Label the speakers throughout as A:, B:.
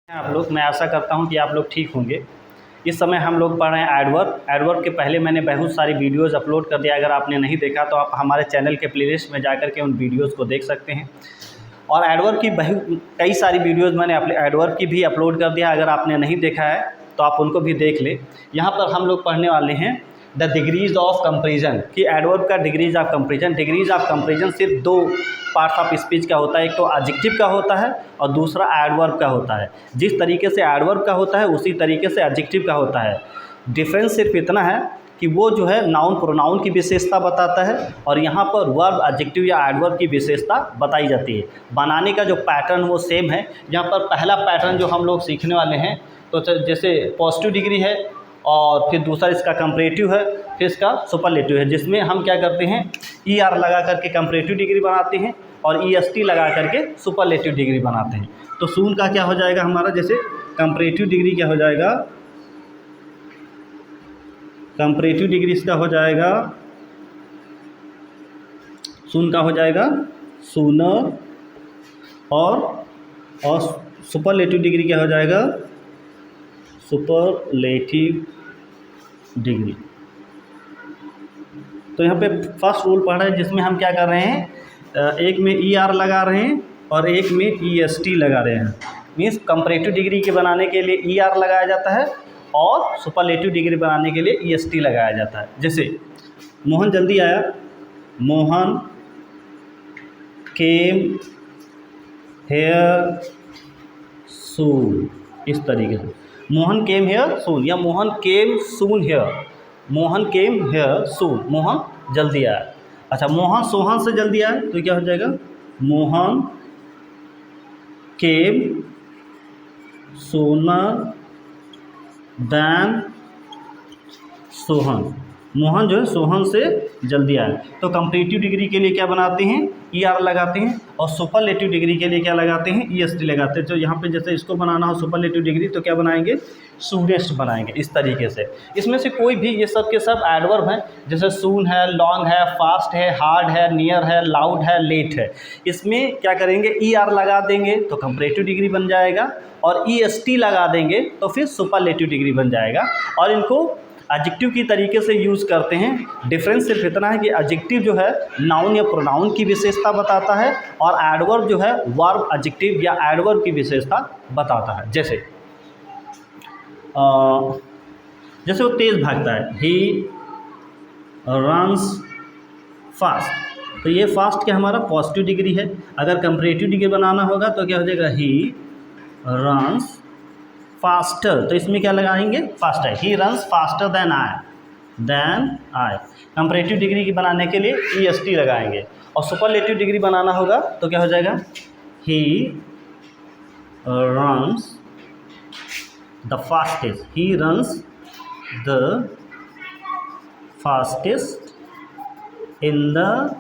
A: आप लोग, मैं आशा करता हूं कि आप लोग ठीक होंगे। इस समय हम लोग पढ़ रहे हैं एडवर्ब। एडवर्ब के पहले मैंने बहुत सारी वीडियोस अपलोड कर दिया। अगर आपने नहीं देखा तो आप हमारे चैनल के प्लेलिस्ट में जाकर के उन वीडियोस को देख सकते हैं। और एडवर्ब की कई सारी वीडियोस मैंने एडवर्ब की भी अपलोड कर दिया। अगर आपने नहीं देखा है तो आप उनको भी देख लें। यहाँ पर हम लोग पढ़ने वाले हैं द डिग्रीज ऑफ कंपेरिजन, कि एडवर्ब का degrees of comparison. Degrees of comparison सिर्फ दो पार्ट्स ऑफ स्पीच का होता है, एक तो एडजेक्टिव का होता है और दूसरा एडवर्ब का होता है। जिस तरीके से एडवर्ब का होता है उसी तरीके से एडजेक्टिव का होता है। डिफरेंस सिर्फ इतना है कि वो जो है नाउन प्रोनाउन की विशेषता बताता है और यहाँ पर वर्ब एडजेक्टिव या एडवर्ब की विशेषता बताई जाती है। बनाने का जो पैटर्न वो सेम है। यहाँ पर पहला पैटर्न जो हम लोग सीखने वाले हैं तो जैसे पॉजिटिव डिग्री है और फिर दूसरा इसका कंपैरेटिव है, फिर इसका सुपरलेटिव है, जिसमें हम क्या करते हैं ER लगा करके कंपैरेटिव डिग्री बनाते हैं और EST लगा करके सुपरलेटिव डिग्री बनाते हैं। तो सून का क्या हो जाएगा हमारा, जैसे कंपैरेटिव डिग्री क्या हो जाएगा, कंपैरेटिव डिग्री इसका हो जाएगा, सून का हो जाएगा सूनर, और सुपरलेटिव डिग्री क्या हो जाएगा, सुपरलेटिव डिग्री। तो यहाँ पे फर्स्ट रूल पढ़ रहे हैं जिसमें हम क्या कर रहे हैं, एक में ER लगा रहे हैं और एक में EST लगा रहे हैं। मीन्स कंपैरेटिव डिग्री के बनाने के लिए ER लगाया जाता है और सुपरलेटिव डिग्री बनाने के लिए EST लगाया जाता है। जैसे मोहन जल्दी आया, मोहन केम हेयर सून, इस तरीके से मोहन केम हेयर सून या मोहन केम सून हेयर, मोहन केम हेयर सून, मोहन जल्दी आया। अच्छा, मोहन सोहन से जल्दी आया तो क्या हो जाएगा, मोहन केम सोनर देन सोहन, मोहन जो है सोहन से जल्दी आया। तो कंपैरेटिव डिग्री के लिए क्या बनाते हैं, ER लगाते हैं और सुपरलेटिव डिग्री के लिए क्या लगाते हैं, EST लगाते हैं। तो यहाँ पे जैसे इसको बनाना हो सुपरलेटिव डिग्री तो क्या बनाएंगे, सूनेस्ट बनाएंगे, इस तरीके से। इसमें से कोई भी, ये सब के सब एडवर्ब हैं, जैसे सून है, लॉन्ग है, फास्ट है, हार्ड है, नियर है, लाउड है, लेट है। इसमें क्या करेंगे, ER लगा देंगे तो कंपैरेटिव डिग्री बन जाएगा और EST लगा देंगे तो फिर सुपरलेटिव डिग्री बन जाएगा। और इनको एडजेक्टिव की तरीके से यूज़ करते हैं। डिफरेंस सिर्फ इतना है कि एडजेक्टिव जो है नाउन या प्रोनाउन की विशेषता बताता है और एडवर्ब जो है वर्ब एडजेक्टिव या एडवर्ब की विशेषता बताता है। जैसे जैसे वो तेज़ भागता है, ही रन्स फास्ट, तो ये फास्ट क्या हमारा पॉजिटिव डिग्री है। अगर कंपैरेटिव डिग्री बनाना होगा तो क्या हो जाएगा, ही रन्स फास्टर, तो इसमें क्या लगाएंगे, faster, he runs faster than I. Comparative degree की बनाने के लिए EST लगाएंगे और सुपरलेटिव डिग्री बनाना होगा तो क्या हो जाएगा, he runs the fastest, he runs the fastest in the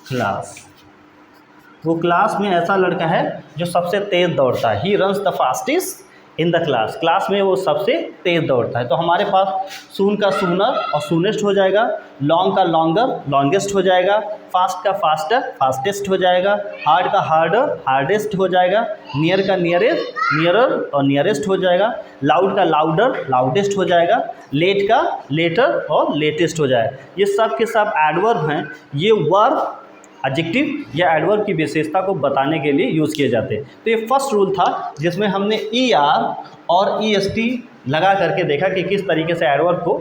A: class. वो क्लास में ऐसा लड़का है जो सबसे तेज़ दौड़ता है। He runs the fastest in the class, class में वो सबसे तेज़ दौड़ता है। तो हमारे पास सून का सूनर और सूनेस्ट हो जाएगा, लॉन्ग का लॉन्गर, लॉन्गेस्ट हो जाएगा, फास्ट का फास्टर, फास्टेस्ट हो जाएगा, हार्ड का हार्डर, हार्डेस्ट हो जाएगा, नियर का नियरेस्ट, नियरर और नियरेस्ट हो जाएगा, लाउड का लाउडर, लाउडेस्ट हो जाएगा, लेट का लेटर और लेटेस्ट हो जाएगा। ये सब के सब एडवर्ब हैं। ये वर्ब एडजेक्टिव या एडवर्ब की विशेषता को बताने के लिए यूज़ किए जाते हैं। तो ये फर्स्ट रूल था जिसमें हमने ER और EST लगा करके देखा कि किस तरीके से एडवर्ब को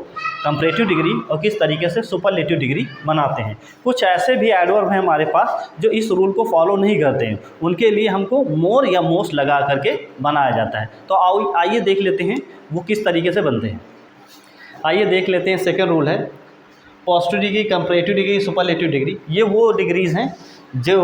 A: कंपैरेटिव डिग्री और किस तरीके से सुपरलेटिव डिग्री बनाते हैं। कुछ ऐसे भी एडवर्ब हैं हमारे पास जो इस रूल को फॉलो नहीं करते हैं, उनके लिए हमको मोर या मोस्ट लगा करके बनाया जाता है। तो आइए देख लेते हैं वो किस तरीके से बनते हैं। आइए देख लेते हैं। सेकेंड रूल है positive degree, comparative degree, superlative degree. ये वो डिग्रीज़ हैं जो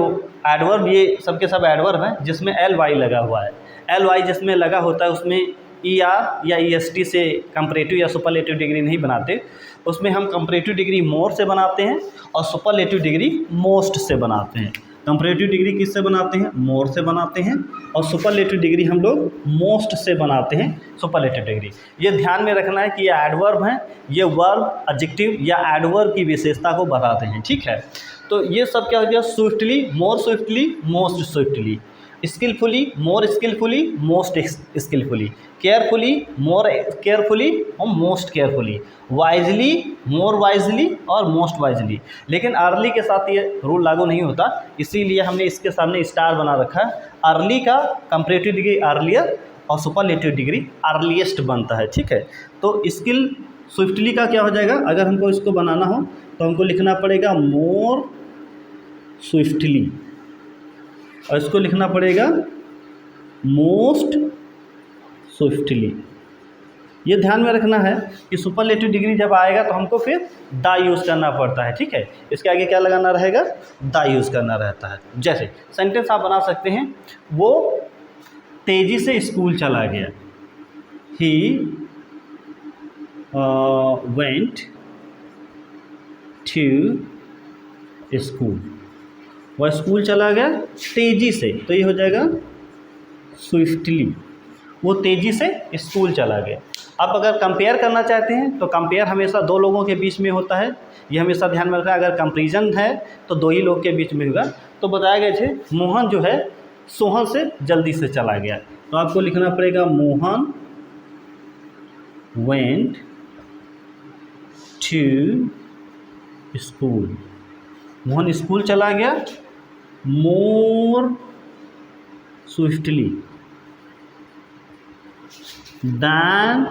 A: एडवर्ब, ये सब के सब एडवर्ब हैं जिसमें LY लगा हुआ है। LY जिसमें लगा होता है उसमें ER या EST से कंपैरेटिव या सुपरलेटिव डिग्री नहीं बनाते। उसमें हम कंपैरेटिव डिग्री मोर से बनाते हैं और सुपरलेटिव डिग्री मोस्ट से बनाते हैं। कंपैरेटिव डिग्री किससे बनाते हैं, मोर से बनाते हैं, और सुपरलेटिव डिग्री हम लोग मोस्ट से बनाते हैं, सुपरलेटिव डिग्री। ये ध्यान में रखना है कि ये एडवर्ब हैं, ये वर्ब एडजेक्टिव या एडवर्ब की विशेषता को बताते हैं। ठीक है, तो ये सब क्या हो गया, स्विफ्टली, मोर स्विफ्टली, मोस्ट स्विफ्टली। स्किलफुली, मोर स्किलफुली, मोस्ट स्किलफुली, केयरफुली, मोर केयरफुली और मोस्ट केयरफुली, वाइजली, मोर वाइजली और मोस्ट वाइजली। लेकिन अर्ली के साथ ये रूल लागू नहीं होता, इसीलिए हमने इसके सामने स्टार बना रखा है। अर्ली का कंपैरेटिव डिग्री अर्लियर और सुपरलेटिव डिग्री अर्लीस्ट बनता है, ठीक है। तो स्किल स्विफ्टली का क्या हो जाएगा, अगर हमको इसको बनाना हो तो हमको लिखना पड़ेगा मोर स्विफ्टली, और इसको लिखना पड़ेगा मोस्ट स्विफ्टली। ये ध्यान में रखना है कि सुपरलेटिव डिग्री जब आएगा तो हमको फिर दा यूज़ करना पड़ता है, ठीक है। इसके आगे क्या लगाना रहेगा, दा यूज़ करना रहता है। जैसे सेंटेंस आप बना सकते हैं, वो तेज़ी से स्कूल चला गया, ही वेंट टू स्कूल, वह स्कूल चला गया तेज़ी से, तो ये हो जाएगा स्विफ्टली, वो तेज़ी से स्कूल चला गया। आप अगर कंपेयर करना चाहते हैं तो कंपेयर हमेशा दो लोगों के बीच में होता है, ये हमेशा ध्यान में रखना है। अगर कंपेरिजन है तो दो ही लोग के बीच में होगा। तो बताया गया थे मोहन जो है सोहन से जल्दी से चला गया, तो आपको लिखना पड़ेगा Mohan went to school, Mohan school चला गया मोर स्विफ्टली दैन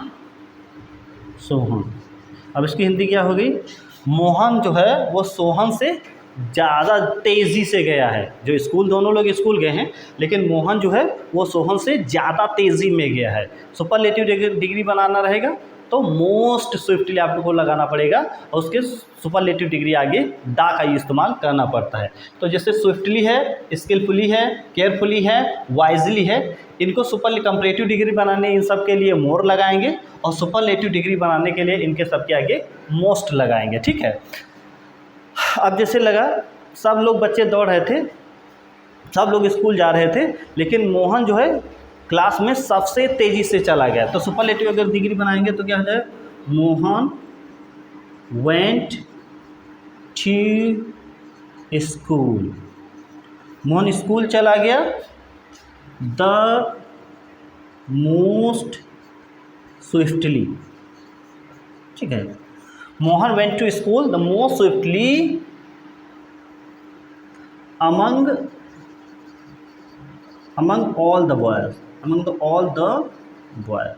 A: सोहन। अब इसकी हिंदी क्या होगी, मोहन जो है वो सोहन से ज़्यादा तेज़ी से गया है। जो स्कूल, दोनों लोग स्कूल गए हैं, लेकिन मोहन जो है वो सोहन से ज़्यादा तेज़ी में गया है। सुपरलेटिव डिग्री बनाना रहेगा तो मोस्ट स्विफ्टली आपको लगाना पड़ेगा, और उसके सुपरलेटिव डिग्री आगे दा का इस्तेमाल करना पड़ता है। तो जैसे स्विफ्टली है, स्किलफुली है, केयरफुली है, वाइजली है, इनको सुपर कंपैरेटिव डिग्री बनाने इन सब के लिए मोर लगाएंगे, और सुपरलेटिव डिग्री बनाने के लिए इनके सबके आगे मोस्ट लगाएंगे, ठीक है। अब जैसे लगा सब लोग बच्चे दौड़ रहे थे, सब लोग स्कूल जा रहे थे, लेकिन मोहन जो है क्लास में सबसे तेज़ी से चला गया, तो सुपरलेटिव अगर डिग्री बनाएंगे तो क्या हो जाए, Mohan went to school, Mohan school चला गया द मोस्ट स्विफ्टली, ठीक है। Mohan went to school the most swiftly among all the boys, all the boys,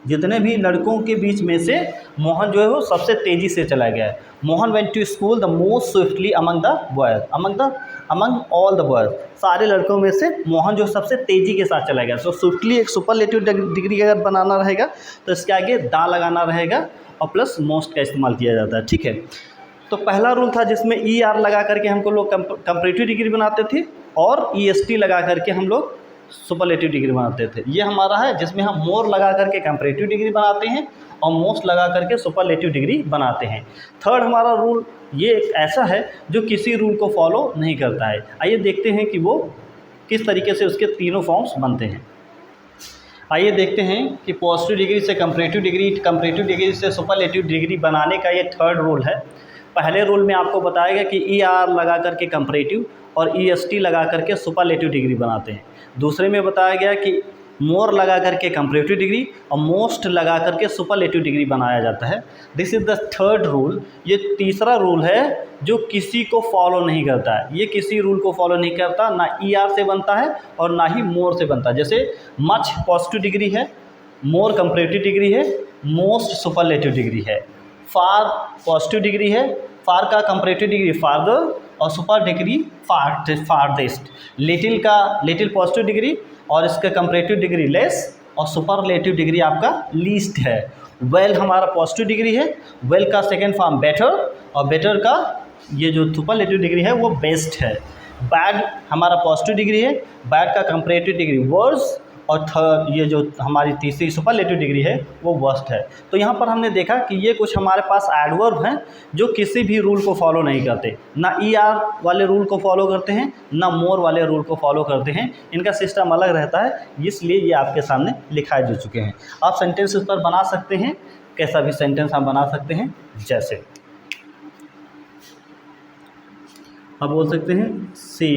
A: जितने भी लड़कों के बीच में से मोहन जो है वो सबसे तेज़ी से चला गया है। Mohan went to school the most swiftly among the boys, among all the boys, सारे लड़कों में से मोहन जो सबसे तेज़ी के साथ चला गया। सो स्विफ्टली एक सुपरलेटिव डिग्री अगर बनाना रहेगा तो इसके आगे दा लगाना रहेगा और प्लस मोस्ट का इस्तेमाल किया जाता है, ठीक है। तो पहला रूल था जिसमें ई आर लगा करके हमको लोग कंपैरेटिव डिग्री बनाते थे, और ई एस टी लगा करके हम लोग सुपरलेटिव डिग्री बनाते थे। ये हमारा है जिसमें हम मोर लगा करके कंपैरेटिव डिग्री बनाते हैं और मोस्ट लगा करके सुपरलेटिव डिग्री बनाते हैं। थर्ड हमारा रूल ये एक ऐसा है जो किसी रूल को फॉलो नहीं करता है। आइए देखते हैं कि वो किस तरीके से उसके तीनों फॉर्म्स बनते हैं। आइए देखते हैं कि पॉजिटिव डिग्री से कंपैरेटिव डिग्री, कंपैरेटिव डिग्री से सुपरलेटिव डिग्री बनाने का ये थर्ड रूल है। पहले रूल में आपको बताया गया कि ई आर लगा करके कंपैरेटिव और ई एस टी लगा करके सुपरलेटिव डिग्री बनाते हैं। दूसरे में बताया गया कि मोर लगा करके कंपैरेटिव डिग्री और मोस्ट लगा करके सुपरलेटिव डिग्री बनाया जाता है। This is the third rule. ये तीसरा रूल है जो किसी को फॉलो नहीं करता है। ये किसी रूल को फॉलो नहीं करता, ना ई आर से बनता है और ना ही मोर से बनता है। जैसे मच पॉजिटिव डिग्री है, मोर कंपैरेटिव डिग्री है, मोस्ट सुपरलेटिव डिग्री है। फार पॉजिटिव डिग्री है, फार का कंपैरेटिव डिग्री फारदर और super degree farthest. Little positive degree और इसका कंपैरेटिव डिग्री लेस और सुपरलेटिव डिग्री आपका लीस्ट है। वेल हमारा पॉजिटिव डिग्री है, वेल का सेकेंड फॉर्म बेटर, और बेटर का ये जो सुपरलेटिव डिग्री है वो बेस्ट है। बैड हमारा पॉजिटिव डिग्री है, बैड का कंपैरेटिव डिग्री वर्स, और थर्ड ये जो हमारी तीसरी सुपरलेटिव डिग्री है वो वर्स्ट है। तो यहाँ पर हमने देखा कि ये कुछ हमारे पास एडवर्ब हैं जो किसी भी रूल को फॉलो नहीं करते, ना ई आर वाले रूल को फॉलो करते हैं, ना मोर वाले रूल को फॉलो करते हैं। इनका सिस्टम अलग रहता है, इसलिए ये आपके सामने लिखाए जा चुके हैं। आप सेंटेंस इस पर बना सकते हैं, कैसा भी सेंटेंस आप बना सकते हैं। जैसे आप बोल सकते हैं she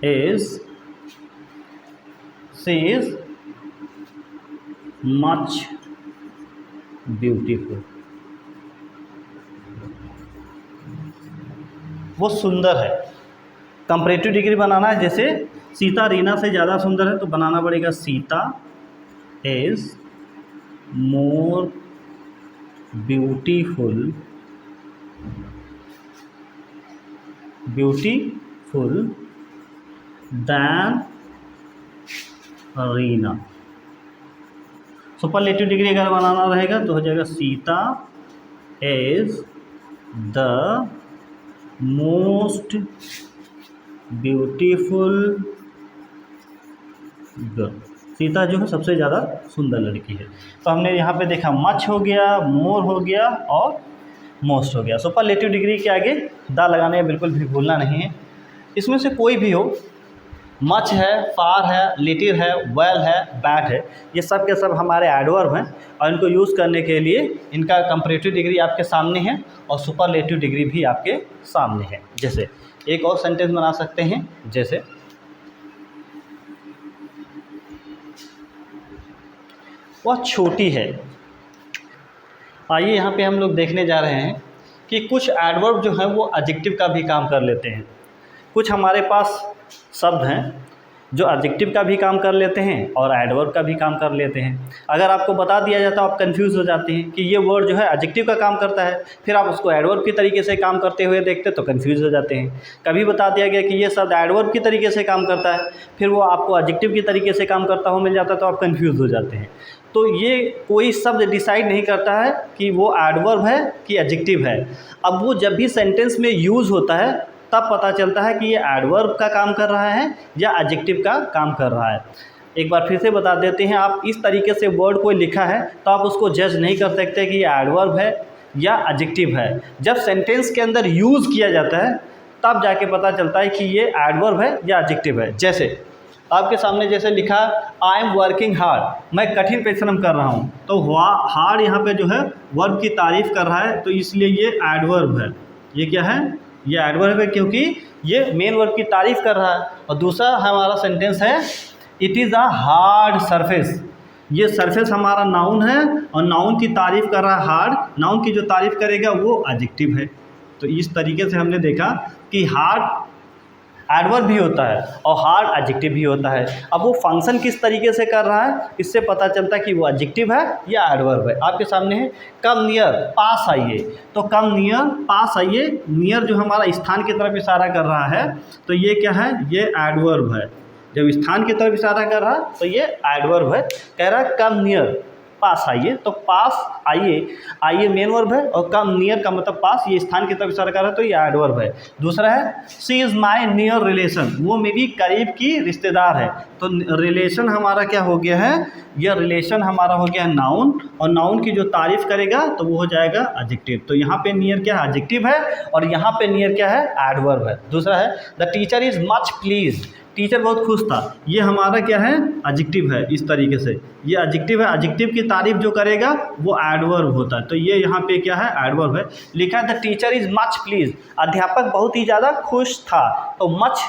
A: is she is much beautiful, वो सुंदर है। कंपैरेटिव डिग्री बनाना है, जैसे सीता रीना से ज़्यादा सुंदर है तो बनाना पड़ेगा Sita is more beautiful than Reena. Superlative degree अगर बनाना रहेगा तो हो जाएगा Sita is the most beautiful girl, Sita जो है सबसे ज़्यादा सुंदर लड़की है। तो हमने यहाँ पे देखा मच हो गया, मोर हो गया और मोस्ट हो गया। सुपरलेटिव डिग्री के आगे द लगाने में बिल्कुल भी भूलना नहीं है। इसमें से कोई भी हो, मच है, फार है, लिटिल है, वेल है, बैड है, ये सब के सब हमारे एडवर्ब हैं और इनको यूज़ करने के लिए इनका कंपैरेटिव डिग्री आपके सामने है और सुपरलेटिव डिग्री भी आपके सामने है। जैसे एक और सेंटेंस बना सकते हैं, जैसे वह छोटी है। आइए यहाँ पे हम लोग देखने जा रहे हैं कि कुछ एडवर्ब जो हैं वो एडजेक्टिव का भी काम कर लेते हैं। कुछ हमारे पास शब्द हैं जो एडजेक्टिव का भी काम कर लेते हैं और एडवर्ब का भी काम कर लेते हैं। अगर आपको बता दिया जाता है आप कंफ्यूज हो जाते हैं कि ये वर्ड जो है एडजेक्टिव का काम करता है, फिर आप उसको एडवर्ब की तरीके से काम करते हुए देखते तो कंफ्यूज हो जाते हैं। कभी बता दिया गया कि ये शब्द एडवर्ब की तरीके से काम करता है, फिर वो आपको एडजेक्टिव की तरीके से काम करता हुआ मिल जाता है तो आप कंफ्यूज हो जाते हैं। तो ये कोई शब्द डिसाइड नहीं करता है कि वो एडवर्ब है कि एडजेक्टिव है। अब वो जब भी सेंटेंस में यूज़ होता है तब पता चलता है कि ये एडवर्ब का काम कर रहा है या एडजेक्टिव का काम कर रहा है। एक बार फिर से बता देते हैं, आप इस तरीके से वर्ड कोई लिखा है तो आप उसको जज नहीं कर सकते कि ये एडवर्ब है या एडजेक्टिव है। जब सेंटेंस के अंदर यूज़ किया जाता है तब जाके पता चलता है कि ये एडवर्ब है या एडजेक्टिव है। जैसे आपके सामने जैसे लिखा आई एम वर्किंग हार्ड, मैं कठिन परिश्रम कर रहा हूँ, तो हार्ड यहाँ पे जो है वर्ब की तारीफ कर रहा है तो इसलिए ये एडवर्ब है। ये क्या है? ये एडवर्ब है क्योंकि ये मेन वर्ब की तारीफ कर रहा है। और दूसरा हमारा सेंटेंस है it is a hard surface, ये सरफेस हमारा नाउन है और नाउन की तारीफ कर रहा है हार्ड, नाउन की जो तारीफ करेगा वो एडजेक्टिव है। तो इस तरीके से हमने देखा कि हार्ड एडवर्ब भी होता है और हार्ड एडजेक्टिव भी होता है। अब वो फंक्शन किस तरीके से कर रहा है इससे पता चलता है कि वो एडजेक्टिव है या एडवर्ब है। आपके सामने है कम नियर, पास आइए, तो कम नियर, पास आइए, नियर जो हमारा स्थान की तरफ इशारा कर रहा है तो ये क्या है? ये एडवर्ब है। जब स्थान की तरफ इशारा कर रहा है तो ये एडवर्ब है। कह रहा है कम नियर, पास आइए, तो पास आइए, आइए मेन वर्ब है और कम नियर का मतलब पास, ये स्थान की तरफ इशारा कर रहा है तो ये एडवर्ब है। दूसरा है she is my near relation, वो मेरी करीब की रिश्तेदार है। तो रिलेशन हमारा क्या हो गया है? यह रिलेशन हमारा हो गया नाउन और नाउन की जो तारीफ करेगा तो वो हो जाएगा एडजेक्टिव। तो यहाँ पे नियर क्या है? एडजेक्टिव है और यहाँ पे नियर क्या है? एडवर्ब है। दूसरा है the teacher is much please, teacher बहुत खुश था, ये हमारा क्या है? एडजेक्टिव है। इस तरीके से ये एडजेक्टिव है, एडजेक्टिव की तारीफ जो करेगा वो एडवर्ब होता है। तो ये यहाँ पे क्या है? एडवर्ब है। लिखा है the teacher is much please, अध्यापक बहुत ही ज़्यादा खुश था, तो मच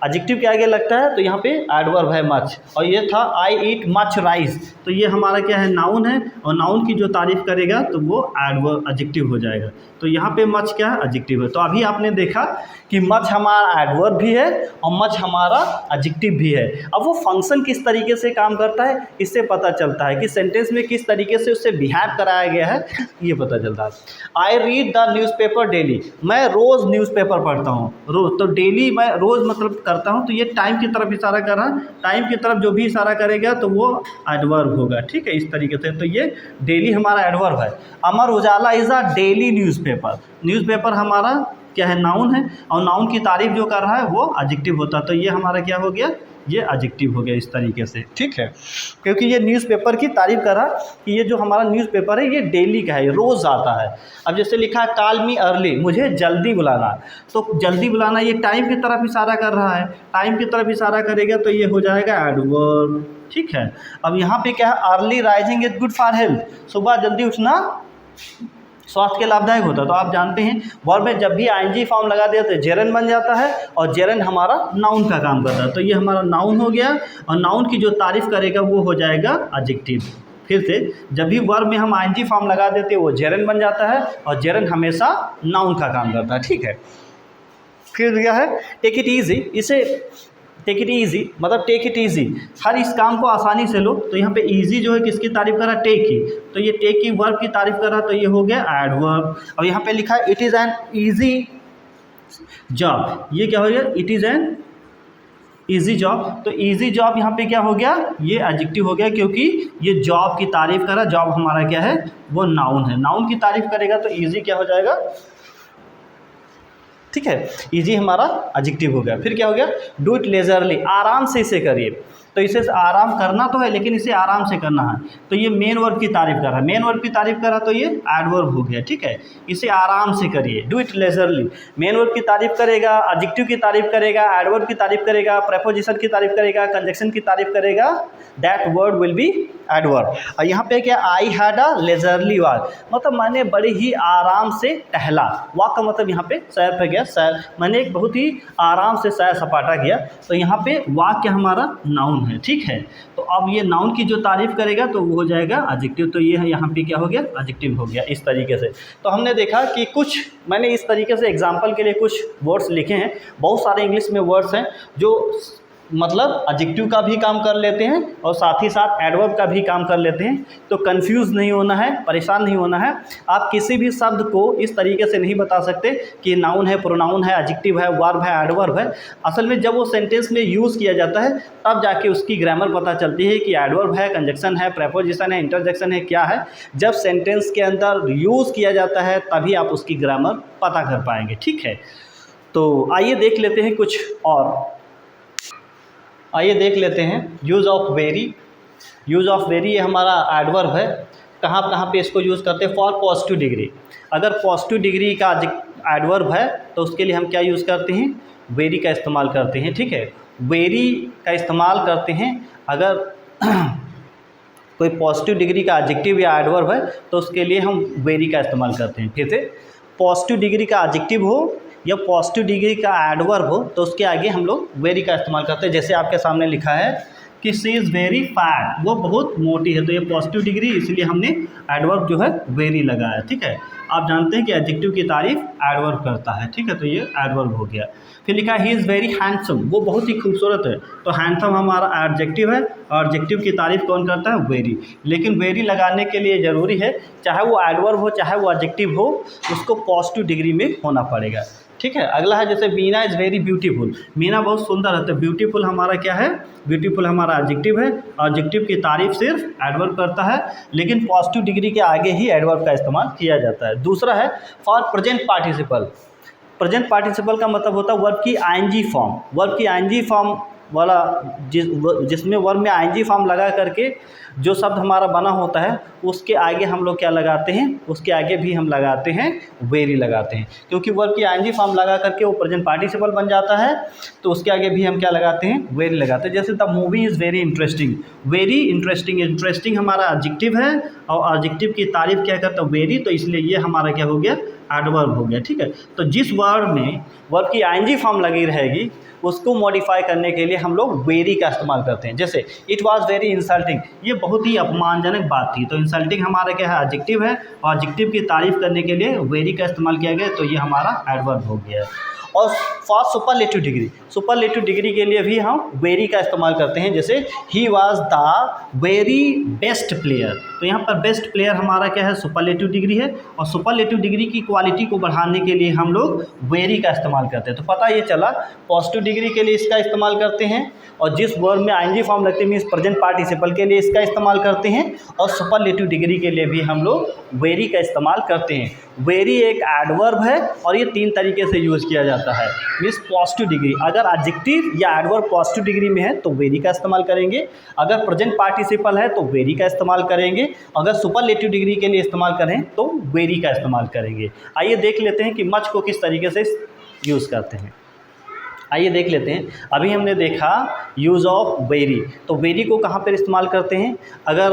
A: एडजेक्टिव के आगे लगता है तो यहाँ पे एडवर्ब है मच। और ये था आई ईट मच राइस, तो ये हमारा क्या है? नाउन है और नाउन की जो तारीफ करेगा तो वो एडवर्ब एडजेक्टिव हो जाएगा। तो यहाँ पे मच क्या है? एडजेक्टिव है। तो अभी आपने देखा कि मच हमारा एडवर्ब भी है और मच हमारा एडजेक्टिव भी है। अब वो फंक्शन किस तरीके से काम करता है इससे पता चलता है कि सेंटेंस में किस तरीके से उससे बिहेव कराया गया है, ये पता चलता है। I read the newspaper daily, मैं रोज़ न्यूज़पेपर पढ़ता हूँ, रोज़, तो डेली मैं रोज़ मतलब करता हूँ, तो ये टाइम की तरफ इशारा कर रहा है। टाइम की तरफ जो भी इशारा करेगा तो वो एडवर्ब होगा। ठीक है, इस तरीके से। तो ये डेली हमारा एडवर्ब है। Amar Ujala is a daily newspaper, newspaper हमारा क्या है? नाउन है और नाउन की तारीफ जो कर रहा है वो एडजेक्टिव होता है। तो ये हमारा क्या हो गया? ये एडजेक्टिव हो गया इस तरीके से। ठीक है, क्योंकि ये न्यूज़पेपर की तारीफ कर रहा है कि ये जो हमारा न्यूज़पेपर है ये डेली का है, रोज़ आता है। अब जैसे लिखा है कॉल मी अर्ली, मुझे जल्दी बुलाना, तो जल्दी बुलाना ये टाइम की तरफ इशारा कर रहा है, टाइम की तरफ इशारा करेगा तो ये हो जाएगा एडवर्ब। ठीक है, अब यहाँ पे क्या है? Early rising is good for health, सुबह जल्दी उठना स्वास्थ्य के लाभदायक होता है। तो आप जानते हैं वर्ब में जब भी आईएनजी फॉर्म लगा दिया तो जेरन बन जाता है और जेरन हमारा नाउन का काम करता है। तो ये हमारा नाउन हो गया और नाउन की जो तारीफ करेगा वो हो जाएगा एडजेक्टिव। फिर से जब भी वर्ब में हम आईएनजी फॉर्म लगा देते हैं वो जेरन बन जाता है और जेरन हमेशा नाउन का काम करता है, ठीक है। फिर क्या है टेक इट ईजी, इसे टेक इट ईजी मतलब टेक इट ईजी, हर इस काम को आसानी से लो। तो यहाँ पे ईजी जो है किसकी तारीफ कर रहा है, टेक की, तो ये टेक की वर्ब की तारीफ कर रहा है, तो ये हो गया एडवर्ब। अब यहाँ पे लिखा है it is an easy job, ये क्या हो गया, it is an easy job. तो ईजी जॉब यहाँ पे क्या हो गया, ये एडजेक्टिव हो गया क्योंकि ये जॉब की तारीफ कर रहा है। जॉब हमारा क्या है, वो नाउन है, नाउन की तारीफ करेगा तो ईजी क्या हो जाएगा, ठीक है, इजी हमारा एडजेक्टिव हो गया। फिर क्या हो गया, डू इट लेजरली, आराम से इसे करिए। तो इसे आराम करना तो है लेकिन इसे आराम से करना है, तो ये मेन वर्ब की तारीफ कर रहा है, मेन वर्ब की तारीफ कर रहा है तो ये एडवर्ब हो गया, ठीक है। इसे आराम से करिए, do it leisurely, main verb की तारीफ करेगा, एडजेक्टिव की तारीफ करेगा, एडवर्ब की तारीफ करेगा, प्रेपोजिशन की तारीफ करेगा, कंजक्शन की तारीफ करेगा, that word will be adverb. और यहाँ पे क्या, I had a leisurely walk, मतलब मैंने बड़े ही आराम से टहला। वॉक का मतलब यहाँ पे सैर पे गया, सैर मैंने एक बहुत ही आराम से सैर सपाटा किया। तो यहाँ पे वाक्य हमारा नाउन है, ठीक है। तो अब ये नाउन की जो तारीफ करेगा तो वो हो जाएगा एडजेक्टिव। तो ये है यहाँ पे क्या हो गया, एडजेक्टिव हो गया इस तरीके से। तो हमने देखा कि कुछ मैंने इस तरीके से एग्जाम्पल के लिए कुछ वर्ड्स लिखे हैं। बहुत सारे इंग्लिश में वर्ड्स हैं जो मतलब एडजेक्टिव का भी काम कर लेते हैं और साथ ही साथ एडवर्ब का भी काम कर लेते हैं। तो कंफ्यूज नहीं होना है, परेशान नहीं होना है। आप किसी भी शब्द को इस तरीके से नहीं बता सकते कि नाउन है, प्रोनाउन है, एडजेक्टिव है, वर्ब है, एडवर्ब है। असल में जब वो सेंटेंस में यूज़ किया जाता है तब जाके उसकी ग्रामर पता चलती है कि एडवर्ब है, कंजक्शन है, प्रेपोजिशन है, इंटरजेक्शन है, क्या है। जब सेंटेंस के अंदर यूज़ किया जाता है तभी आप उसकी ग्रामर पता कर पाएंगे, ठीक है। तो आइए देख लेते हैं कुछ और, आइए देख लेते हैं use of very. Use of very ये हमारा एडवर्ब है। कहाँ कहाँ पे इसको यूज़ करते हैं, फॉर पॉजिटिव डिग्री। अगर पॉजिटिव डिग्री का एडवर्ब है तो उसके लिए हम क्या यूज़ करते हैं, वेरी का इस्तेमाल करते हैं, ठीक है। वेरी का इस्तेमाल करते हैं अगर कोई पॉजिटिव डिग्री का एडजेक्टिव या एडवर्ब है तो उसके लिए हम वेरी का इस्तेमाल करते हैं। फिर से पॉजिटिव डिग्री का एडजेक्टिव हो या पॉजिटिव डिग्री का एडवर्ब हो तो उसके आगे हम लोग वेरी का इस्तेमाल करते हैं। जैसे आपके सामने लिखा है कि शी इज़ वेरी फैट, वो बहुत मोटी है, तो ये पॉजिटिव डिग्री, इसलिए हमने एडवर्ब जो है वेरी लगाया, ठीक है। आप जानते हैं कि एडजेक्टिव की तारीफ एडवर्ब करता है, ठीक है, तो ये एडवर्ब हो गया। फिर लिखा है ही इज़ वेरी हैंडसम, वो बहुत ही खूबसूरत है, तो हैंडसम हमारा एडजेक्टिव है और एडजेक्टिव की तारीफ कौन करता है, वेरी। लेकिन वेरी लगाने के लिए ज़रूरी है चाहे वो एडवर्ब हो चाहे वो एडजेक्टिव हो, उसको पॉजिटिव डिग्री में होना पड़ेगा, ठीक है। अगला है जैसे Meena is very beautiful, Meena बहुत सुंदर है, तो ब्यूटीफुल हमारा क्या है, ब्यूटीफुल हमारा एडजेक्टिव है और एडजेक्टिव की तारीफ सिर्फ एडवर्ब करता है, लेकिन पॉजिटिव डिग्री के आगे ही एडवर्ब का इस्तेमाल किया जाता है। दूसरा है for present participle. Present participle का मतलब होता है वर्ब की आईएनजी फॉर्म, वर्ब की आईएनजी फॉर्म वाला जिसमें वर्ब में आईएनजी फॉर्म लगा करके जो शब्द हमारा बना होता है उसके आगे हम लोग क्या लगाते हैं, उसके आगे भी हम लगाते हैं वेरी लगाते हैं, क्योंकि वर्ब की आईएनजी फॉर्म लगा करके वो प्रेजेंट पार्टिसिपल बन जाता है, तो उसके आगे भी हम क्या लगाते हैं, वेरी लगाते हैं। जैसे the movie is very interesting, very interesting, interesting हमारा एडजेक्टिव है और एडजेक्टिव की तारीफ क्या करता है, वेरी, तो इसलिए ये हमारा क्या हो गया, एडवर्ब हो गया, ठीक है। तो जिस वर्ड में वर्ब की आईएनजी फॉर्म लगी रहेगी उसको मॉडिफाई करने के लिए हम लोग वेरी का इस्तेमाल करते हैं। जैसे इट वाज वेरी इंसल्टिंग, ये बहुत ही अपमानजनक बात थी, तो इंसल्टिंग हमारा क्या है, एडजेक्टिव है और एडजेक्टिव की तारीफ करने के लिए वेरी का इस्तेमाल किया गया, तो ये हमारा एडवर्ब हो गया। और for superlative degree, superlative degree के लिए भी हम वेरी का इस्तेमाल करते हैं। जैसे he was the very best player, तो यहाँ पर बेस्ट प्लेयर हमारा क्या है, सुपरलेटिव डिग्री है और सुपरलेटिव डिग्री की क्वालिटी को बढ़ाने के लिए हम लोग वेरी का इस्तेमाल करते हैं। तो पता ये चला पॉजिटिव डिग्री के लिए इसका इस्तेमाल करते हैं और जिस वर्ब में आईएनजी फॉर्म लगते हैं मीन्स प्रेजेंट पार्टिसिपल के लिए इसका इस्तेमाल करते हैं और सुपरलेटिव डिग्री के लिए भी हम लोग वेरी का इस्तेमाल करते हैं। वेरी एक एडवर्ब है और ये 3 तरीके से यूज़ किया जाता है। मीन्स पॉजिटिव डिग्री, अगर एडजेक्टिव या एडवर्ब पॉजिटिव डिग्री में है तो वेरी का इस्तेमाल करेंगे, अगर प्रेजेंट पार्टिसिपल है तो वेरी का इस्तेमाल करेंगे, अगर सुपरलेटिव डिग्री के लिए इस्तेमाल करें तो वेरी का इस्तेमाल करेंगे। आइए देख लेते हैं कि मच को किस तरीके से यूज़ करते हैं। आइए देख लेते हैं। अभी हमने देखा यूज़ ऑफ वेरी, तो वेरी को कहाँ पर इस्तेमाल करते हैं, अगर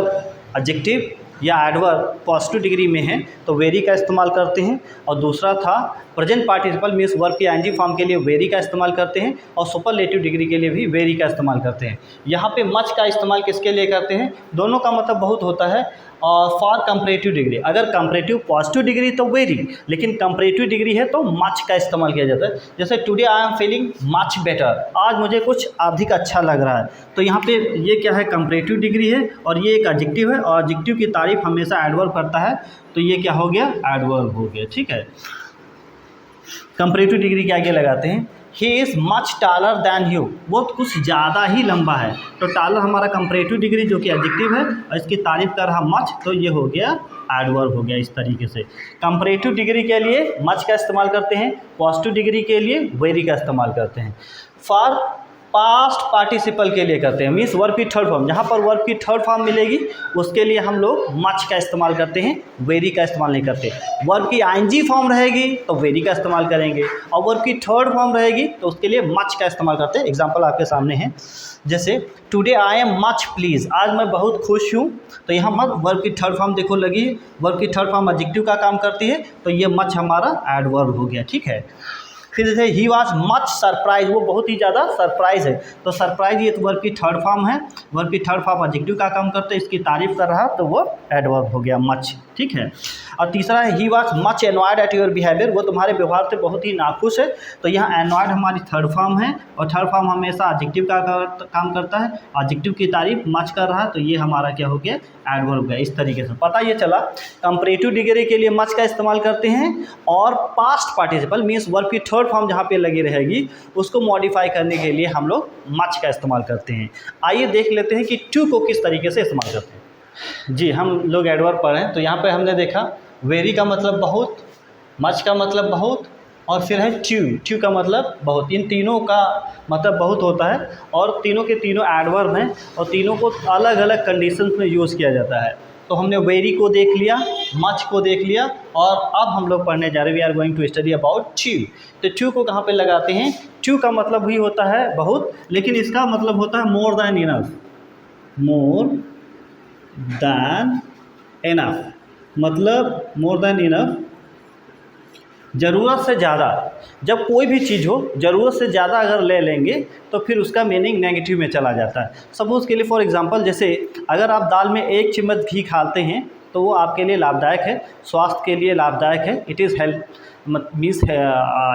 A: एडजेक्टिव या एडवर्ब पॉजिटिव डिग्री में है तो वेरी का इस्तेमाल करते हैं, और दूसरा था प्रेजेंट पार्टिसिपल मीन्स वर्ब की आईएनजी फॉर्म के लिए वेरी का इस्तेमाल करते हैं, और सुपरलेटिव डिग्री के लिए भी वेरी का इस्तेमाल करते हैं। यहाँ पे मच का इस्तेमाल किसके लिए करते हैं? दोनों का मतलब बहुत होता है। और फॉर कंपैरेटिव डिग्री, अगर कंपैरेटिव पॉजिटिव डिग्री तो वेरी, लेकिन कंपैरेटिव डिग्री है तो मच का इस्तेमाल किया जाता है। जैसे today I am feeling much better, आज मुझे कुछ अधिक अच्छा लग रहा है, तो यहाँ पे ये क्या है? कंपैरेटिव डिग्री है, और ये एक एडजेक्टिव है, और एडजेक्टिव की तारीफ हमेशा एडवर्ब करता है, तो ये क्या हो गया? एडवर्ब हो गया। ठीक है, कंपैरेटिव डिग्री के आगे लगाते हैं he is much taller than you, वो कुछ ज़्यादा ही लंबा है, तो टालर हमारा कंपैरेटिव डिग्री जो कि एडजेक्टिव है, और इसकी तारीफ कर रहा मच, तो ये हो गया एडवर्ब हो गया। इस तरीके से कंपैरेटिव डिग्री के लिए मच का इस्तेमाल करते हैं, पॉजिटिव डिग्री के लिए वेरी का इस्तेमाल करते हैं। फॉर पास्ट पार्टिसिपल के लिए करते हैं, मीन्स वर्ब की थर्ड फॉर्म, जहाँ पर वर्ब की थर्ड फॉर्म मिलेगी उसके लिए हम लोग मच का इस्तेमाल करते हैं, वेरी का इस्तेमाल नहीं करते। वर्ब की आईएनजी फॉर्म रहेगी तो वेरी का इस्तेमाल करेंगे, और वर्ब की थर्ड फॉर्म रहेगी तो उसके लिए मच का इस्तेमाल करते हैं। एग्जाम्पल आपके सामने है, जैसे today I am much please, आज मैं बहुत खुश हूँ, तो यहाँ मत वर्ब की थर्ड फॉर्म देखो लगी है, वर्ब की थर्ड फॉर्म एडजेक्टिव का काम करती है, तो ये मच हमारा एडवर्ब हो गया। ठीक है, फिर जैसे ही वॉज मच सरप्राइज, वो बहुत ही ज़्यादा सरप्राइज है, तो सरप्राइज ये तो वर्ब की थर्ड फॉर्म है, वर्ब की थर्ड फॉर्म एडजेक्टिव का काम करते हैं, इसकी तारीफ कर रहा तो वो एडवर्ब हो गया मच। ठीक है, और तीसरा है he was much annoyed at your behaviour, वो तुम्हारे व्यवहार से बहुत ही नाखुश है, तो यहाँ एनॉयड हमारी थर्ड फॉर्म है, और थर्ड फॉर्म हमेशा एडजेक्टिव का काम करता है, एडजेक्टिव की तारीफ मच कर रहा है, तो ये हमारा क्या हो गया? एडवर्ब गया। इस तरीके से पता ये चला कंपैरेटिव डिग्री के लिए मच का इस्तेमाल करते हैं, और पास्ट पार्टिसिपल मीन्स वर्ब की थर्ड फॉर्म जहाँ पे लगी रहेगी उसको मॉडिफाई करने के लिए हम लोग मच का इस्तेमाल करते हैं। आइए देख लेते हैं कि टू को किस तरीके से इस्तेमाल करते हैं। जी, हम लोग एडवर्ब पढ़ रहे हैं, तो यहाँ पे हमने देखा वेरी का मतलब बहुत, मच का मतलब बहुत, और फिर है ट्यू का मतलब बहुत। इन तीनों का मतलब बहुत होता है, और तीनों के तीनों एडवर्ब हैं, और तीनों को अलग अलग कंडीशंस में यूज़ किया जाता है। तो हमने वेरी को देख लिया, मच को देख लिया, और अब हम लोग पढ़ने जा रहे हैं, we are going to study about too. तो ट्यू को कहाँ पे लगाते हैं? ट्यू का मतलब भी होता है बहुत, लेकिन इसका मतलब होता है more than enough, more than enough, मतलब मोर दैन इनफ, ज़रूरत से ज़्यादा। जब कोई भी चीज़ हो ज़रूरत से ज़्यादा अगर ले लेंगे तो फिर उसका मीनिंग नेगेटिव में चला जाता है। सपोज़ के लिए फॉर एग्जांपल, जैसे अगर आप दाल में 1 चम्मच घी खाते हैं तो वो आपके लिए लाभदायक है, स्वास्थ्य के लिए लाभदायक है, it is help means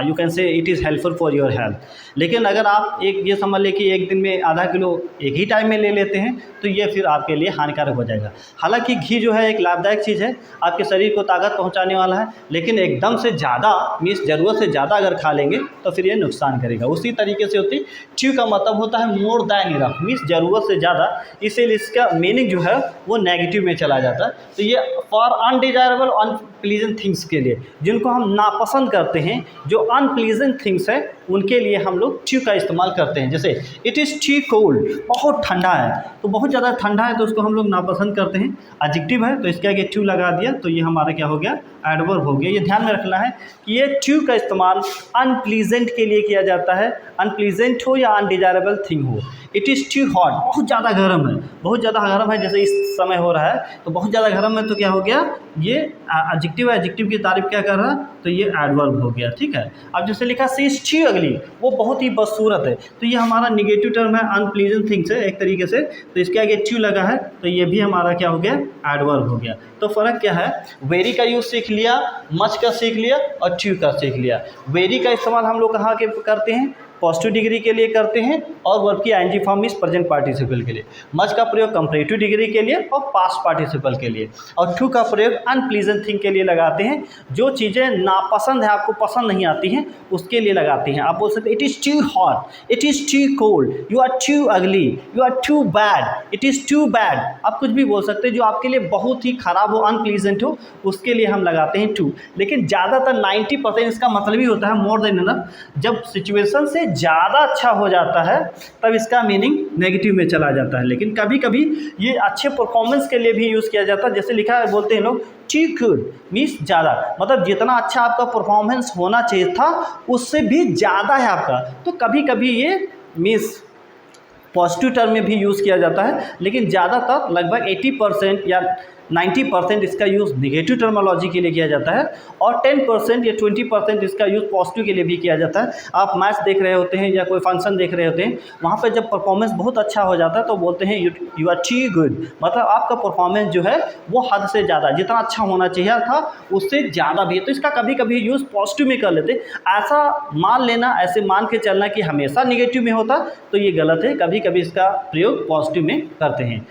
A: you can say it is helpful for your health. लेकिन अगर आप एक ये समझ लें कि एक दिन में आधा किलो एक ही टाइम में ले लेते हैं तो ये फिर आपके लिए हानिकारक हो जाएगा। हालांकि घी जो है एक लाभदायक चीज़ है, आपके शरीर को ताकत पहुंचाने वाला है, लेकिन एकदम से ज़्यादा मीन्स ज़रूरत से ज़्यादा अगर खा लेंगे तो फिर ये नुकसान करेगा। उसी तरीके से होती ट्यू का मतलब होता है मोर दैन इनफ मीन्स ज़रूरत से ज़्यादा, इसीलिए इसका मीनिंग जो है वो नेगेटिव में चला जाता है। तो ये फॉर अनडिजायरेबल अनप्लीजेंट थिंग्स के लिए, जिनको हम नापसंद करते हैं, जो अनप्लीजेंट थिंग्स है उनके लिए हम लोग ट्यू का इस्तेमाल करते हैं। जैसे इट इज़ टू कोल्ड, बहुत ठंडा है, तो बहुत ज़्यादा ठंडा है तो उसको हम लोग नापसंद करते हैं। एडजेक्टिव है तो इसके आगे ट्यू लगा दिया तो ये हमारा क्या हो गया? एडवर्ब हो गया। ये ध्यान में रखना है कि ये ट्यू का इस्तेमाल अनप्लीजेंट के लिए किया जाता है, अनप्लीजेंट हो या अनडिजायरेबल थिंग हो। इट इज़ टू हॉट, बहुत ज़्यादा गर्म है, बहुत ज़्यादा गर्म है, जैसे इस समय हो रहा है तो बहुत ज़्यादा गर्म है, तो क्या हो गया? ये एडजेक्टिव है, एडजेक्टिव की तारीफ क्या कर रहा है? तो ये एडवर्ब हो गया। ठीक है, अब जैसे लिखा सी इज़ टू अगली, वो बहुत ही बदसूरत है, तो ये हमारा निगेटिव टर्म है, अनप्लीजेंट थिंग्स है एक तरीके से, तो इसके आगे ट्यू लगा है तो ये भी हमारा क्या हो गया? एडवर्ब हो गया। तो फ़र्क क्या है? वेरी का यूज़ सीख लिया, मच का सीख लिया, और ट्यू का सीख लिया। वेरी का इस्तेमाल हम लोग कहाँ के करते हैं? पॉजिटिव डिग्री के लिए करते हैं, और वर्ब की आईएनजी फॉर्म इस प्रेजेंट पार्टिसिपल के लिए। मच का प्रयोग कंपैरेटिव डिग्री के लिए और पास्ट पार्टिसिपल के लिए, और ट्यू का प्रयोग अनप्लीजेंट थिंग के लिए लगाते हैं, जो चीज़ें नापसंद है, आपको पसंद नहीं आती हैं, उसके लिए लगाते हैं। आप बोल सकते हैं it is too hot, it is too cold, you are too ugly, you are too bad, it is too bad. आप कुछ भी बोल सकते हैं जो आपके लिए बहुत ही ख़राब हो, अनप्लीजेंट हो, उसके लिए हम लगाते हैं टू। लेकिन ज़्यादातर 90% इसका मतलब ही होता है मोर देन इनफ। जब सिचुएशन से ज़्यादा अच्छा हो जाता है तब इसका मीनिंग नेगेटिव में चला जाता है। लेकिन कभी कभी ये अच्छे परफॉर्मेंस के लिए भी यूज़ किया जाता है, जैसे लिखा है, बोलते हैं लोग टू गुड मीन्स ज़्यादा, मतलब जितना अच्छा आपका परफॉर्मेंस होना चाहिए था उससे भी ज़्यादा है आपका, तो कभी कभी ये मीन्स पॉजिटिव टर्म में भी यूज़ किया जाता है। लेकिन ज़्यादातर लगभग 80% या 90% इसका यूज़ निगेटिव टर्मोलॉजी के लिए किया जाता है और 10% या 20% इसका यूज़ पॉजिटिव के लिए भी किया जाता है। आप मैच देख रहे होते हैं या कोई फंक्शन देख रहे होते हैं, वहाँ पे जब परफॉर्मेंस बहुत अच्छा हो जाता है तो बोलते हैं यू आर टू गुड, मतलब आपका परफॉर्मेंस जो है वो हद से ज़्यादा, जितना अच्छा होना चाहिए था उससे ज़्यादा भी है। तो इसका कभी कभी यूज़ पॉजिटिव में कर लेते। ऐसा मान लेना, ऐसे मान के चलना कि हमेशा निगेटिव में होता तो ये गलत है। कभी कभी इसका प्रयोग पॉजिटिव में करते हैं।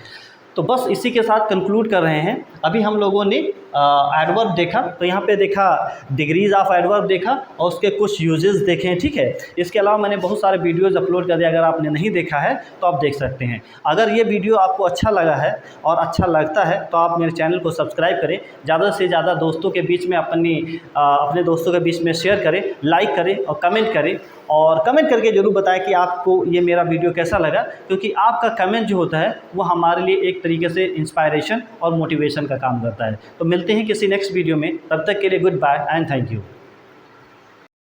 A: तो बस इसी के साथ कंक्लूड कर रहे हैं। अभी हम लोगों ने एडवर्ब देखा, तो यहाँ पे देखा डिग्रीज ऑफ एडवर्ब देखा और उसके कुछ यूजेस देखे हैं, ठीक है। इसके अलावा मैंने बहुत सारे वीडियोज़ अपलोड कर दिए, अगर आपने नहीं देखा है तो आप देख सकते हैं। अगर ये वीडियो आपको अच्छा लगा है और अच्छा लगता है तो आप मेरे चैनल को सब्सक्राइब करें, ज़्यादा से ज़्यादा दोस्तों के बीच में अपने दोस्तों के बीच में शेयर करें, लाइक करें और कमेंट करें। और कमेंट करके ज़रूर बताएं कि आपको ये मेरा वीडियो कैसा लगा, क्योंकि आपका कमेंट जो होता है वो हमारे लिए एक तरीके से इंस्पायरेशन और मोटिवेशन का काम करता है। तो मिलते हैं किसी नेक्स्ट वीडियो में, तब तक के लिए goodbye and thank you.